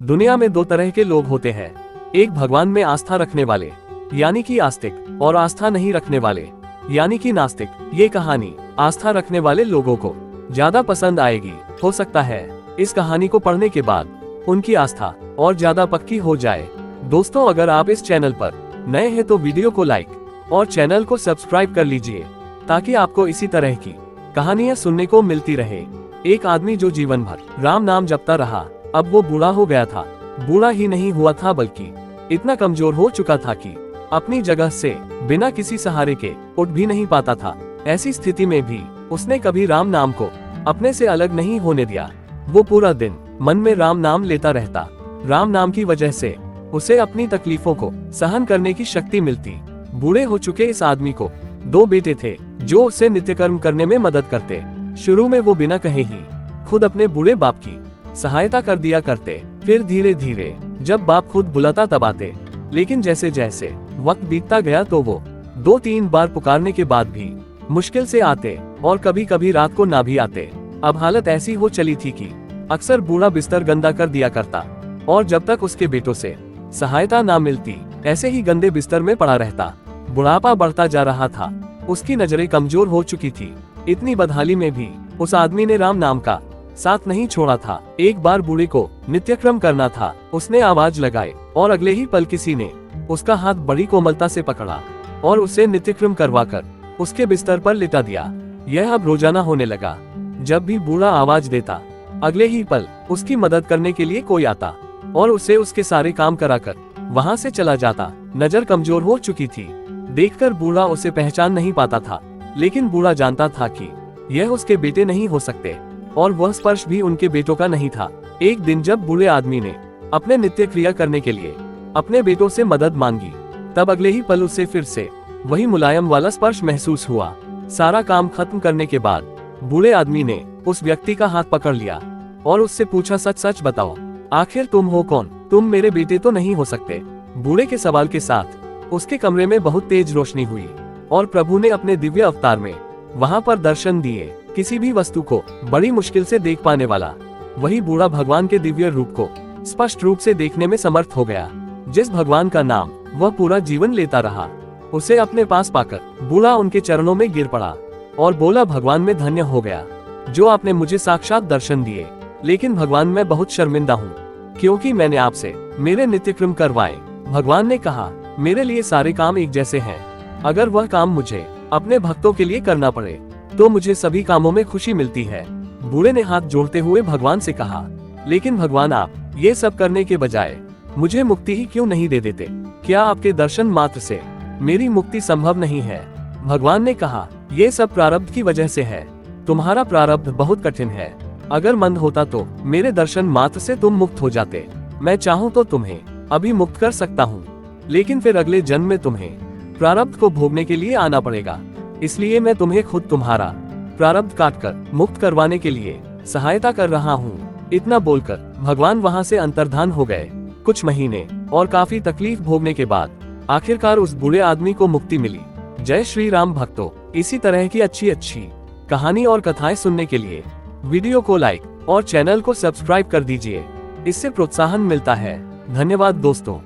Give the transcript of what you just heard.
दुनिया में दो तरह के लोग होते हैं, एक भगवान में आस्था रखने वाले यानी कि आस्तिक, और आस्था नहीं रखने वाले यानी कि नास्तिक। ये कहानी आस्था रखने वाले लोगों को ज्यादा पसंद आएगी। हो सकता है इस कहानी को पढ़ने के बाद उनकी आस्था और ज्यादा पक्की हो जाए। दोस्तों, अगर आप इस चैनल पर नए हैं तो वीडियो को लाइक और चैनल को सब्सक्राइब कर लीजिए ताकि आपको इसी तरह की कहानियां सुनने को मिलती रहे। एक आदमी जो जीवन भर राम नाम जपता रहा, अब वो बूढ़ा हो गया था। बूढ़ा ही नहीं हुआ था बल्कि इतना कमजोर हो चुका था कि अपनी जगह से बिना किसी सहारे के उठ भी नहीं पाता था। ऐसी स्थिति में भी उसने कभी राम नाम को अपने से अलग नहीं होने दिया। वो पूरा दिन मन में राम नाम लेता रहता। राम नाम की वजह से उसे अपनी तकलीफों को सहन करने की शक्ति मिलती। बूढ़े हो चुके इस आदमी को दो बेटे थे जो उसे नित्य कर्म करने में मदद करते। शुरू में वो बिना कहे ही खुद अपने बूढ़े बाप की सहायता कर दिया करते, फिर धीरे धीरे जब बाप खुद बुलाता तब आते। लेकिन जैसे जैसे वक्त बीतता गया तो वो 2-3 बार पुकारने के बाद भी मुश्किल से आते और कभी कभी रात को ना भी आते। अब हालत ऐसी हो चली थी कि अक्सर बूढ़ा बिस्तर गंदा कर दिया करता और जब तक उसके बेटों से सहायता ना मिलती ऐसे ही गंदे बिस्तर में पड़ा रहता। बुढ़ापा बढ़ता जा रहा था, उसकी नजरें कमजोर हो चुकी थी। इतनी बदहाली में भी उस आदमी ने राम नाम का साथ नहीं छोड़ा था। एक बार बूढ़े को नित्यक्रम करना था, उसने आवाज लगाई और अगले ही पल किसी ने उसका हाथ बड़ी कोमलता से पकड़ा और उसे नित्यक्रम करवाकर उसके बिस्तर पर लिटा दिया। यह अब रोजाना होने लगा। जब भी बूढ़ा आवाज देता, अगले ही पल उसकी मदद करने के लिए कोई आता और उसे उसके सारे काम कराकर वहां से चला जाता। नजर कमजोर हो चुकी थी, देखकर बूढ़ा उसे पहचान नहीं पाता था, लेकिन बूढ़ा जानता था कि यह उसके बेटे नहीं हो सकते और वह स्पर्श भी उनके बेटों का नहीं था। एक दिन जब बूढ़े आदमी ने अपने नित्य क्रिया करने के लिए अपने बेटों से मदद मांगी, तब अगले ही पल उसे फिर से वही मुलायम वाला स्पर्श महसूस हुआ। सारा काम खत्म करने के बाद बूढ़े आदमी ने उस व्यक्ति का हाथ पकड़ लिया और उससे पूछा, सच सच बताओ, आखिर तुम हो कौन? तुम मेरे बेटे तो नहीं हो सकते। बूढ़े के सवाल के साथ उसके कमरे में बहुत तेज रोशनी हुई और प्रभु ने अपने दिव्य अवतार में वहां पर दर्शन दिए। किसी भी वस्तु को बड़ी मुश्किल से देख पाने वाला वही बूढ़ा भगवान के दिव्य रूप को स्पष्ट रूप से देखने में समर्थ हो गया। जिस भगवान का नाम वह पूरा जीवन लेता रहा, उसे अपने पास पाकर बूढ़ा उनके चरणों में गिर पड़ा और बोला, भगवान मैं धन्य हो गया जो आपने मुझे साक्षात दर्शन दिए। लेकिन भगवान मैं बहुत शर्मिंदा हूँ क्योंकि मैंने आपसे मेरे नित्यक्रम करवाए। भगवान ने कहा, मेरे लिए सारे काम एक जैसे हैं। अगर वह काम मुझे अपने भक्तों के लिए करना पड़े तो मुझे सभी कामों में खुशी मिलती है। बूढ़े ने हाथ जोड़ते हुए भगवान से कहा, लेकिन भगवान आप ये सब करने के बजाय मुझे मुक्ति ही क्यों नहीं दे देते? क्या आपके दर्शन मात्र से मेरी मुक्ति संभव नहीं है? भगवान ने कहा, ये सब प्रारब्ध की वजह से है। तुम्हारा प्रारब्ध बहुत कठिन है। अगर मंद होता तो मेरे दर्शन मात्र से तुम मुक्त हो जाते। मैं चाहूँ तो तुम्हें अभी मुक्त कर सकता हूँ, लेकिन फिर अगले जन्म में तुम्हें प्रारब्ध को भोगने के लिए आना पड़ेगा। इसलिए मैं तुम्हें खुद तुम्हारा प्रारब्ध काटकर मुक्त करवाने के लिए सहायता कर रहा हूँ। इतना बोलकर भगवान वहां से अंतर्धान हो गए। कुछ महीने और काफी तकलीफ भोगने के बाद आखिरकार उस बूढ़े आदमी को मुक्ति मिली। जय श्री राम भक्तों, इसी तरह की अच्छी अच्छी कहानी और कथाएं सुनने के लिए वीडियो को लाइक और चैनल को सब्सक्राइब कर दीजिए। इससे प्रोत्साहन मिलता है। धन्यवाद दोस्तों।